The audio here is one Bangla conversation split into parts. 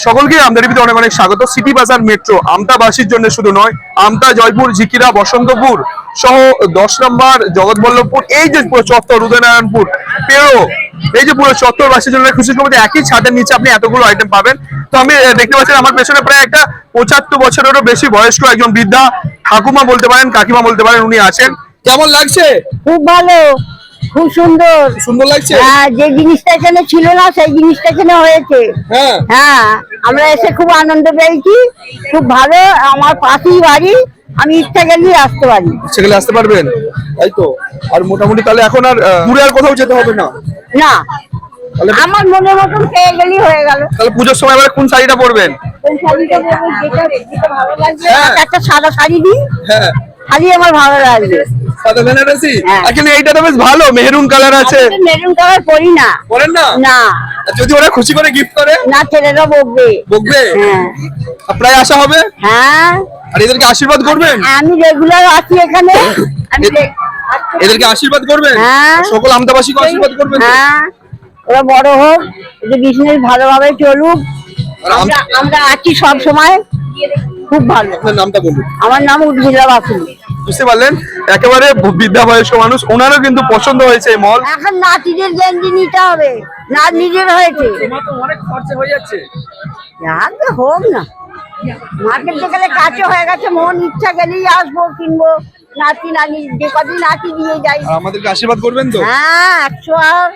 সকলকে আমতা টিভিতে অনেক অনেক স্বাগত। সিটি বাজার মেট্রো আমতাবাসীর জন্য শুধু নয়, আমতা, জয়পুর, ঝিকিরা, বসন্তপুর সহ 10 নম্বর জগৎবল্লভপুর, এই যে পুরো চত্বর, উদয়নারায়ণপুর পেরো, এই যে পুরো চত্বরবাসীর জন্য খুশি খবর, একই ছাদের নিচে আপনি এতগুলো আইটেম পাবেন। তো আমি দেখতে পাচ্ছি আমার পেছনে প্রায় একটা 75 বছরেরও বেশি বয়স্ক একজন বৃদ্ধা ঠাকুমা বলতে পারেন, কাকিমা বলতে পারেন, উনি আছেন। কেমন লাগছে? খুব ভালো, খুব সুন্দর। সুন্দর লাগছে? হ্যাঁ, যে জিনিসটা এখানে ছিল না সেই জিনিসটা এখানে হয়েছে। হ্যাঁ হ্যাঁ, আমরা এসে খুব আনন্দ পেয়েছি, খুব ভালো। আমার পাশেই বাড়ি, আমি ইচ্ছা গেলেই আসতে পারি। সেগুলো আসতে পারবেন, তাই তো? আর মোটামুটি তাহলে এখন আর দূরে আর কোথাও যেতে হবে না? না, তাহলে আমার মনের মতন পেয়ে গেলেই হয়ে গেল। তাহলে পুজোর সময় এবার কোন শাড়িটা পরবেন? কোন শাড়িটা পরবো, যেটা ভালো লাগবে। হ্যাঁ। একটা সাদা শাড়ি দিই, হ্যাঁ, শাড়ি আমার ভালো লাগবে। সাদা বেনারসি। হ্যাঁ। আসলে এইটা তো বেশ ভালো, মেরুন কালার আছে। মেরুন কালার পরি না। পরেন না? না আর যদি ওরা খুশি করে গিফট করে? না, ছেলেরা বকবে। বকবে? হ্যাঁ প্রায় আসা হবে। হ্যাঁ, আর এদেরকে আশীর্বাদ করবেন? আমি রেগুলার আসি এখানে। আমি এদেরকে আশীর্বাদ করবেন? হ্যাঁ। সকল আমদাবাসীকে আশীর্বাদ করবেন তো? হ্যাঁ, ওরা বড় হোক, যে বিজনেস ভালোভাবে চলুক। আর আমরা আছি সব সময়, খুব ভালো। আপনার নামটা বলুন। আমার নাম উর্মিলা বাসু। বুঝতে পারলেন, একেবারে বৃদ্ধা বয়স্ক মানুষ, ওনারও কিন্তু পছন্দ হয়েছে এই মল। এখন নাতিদের গেঞ্জি নিতে হবে, না নিজের হয়েছে। তোমার তো অনেক খরচা হয়ে যাচ্ছে। যাতে হোক না, মার্কেট গেলে কাছে হয়ে গেছে, মন ইচ্ছা গেলেই আসবো, কিনবো। নাতি নানি যে কদিন নাতি দিয়ে যাই। আর আমাদেরকে আশীর্বাদ করবেন তো? হ্যাঁ, 100 আর।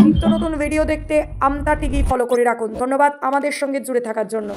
নিত্য নতুন ভিডিও দেখতে আমতা টিভি ফলো করে রাখুন। ধন্যবাদ আমাদের সঙ্গে জুড়ে থাকার জন্য।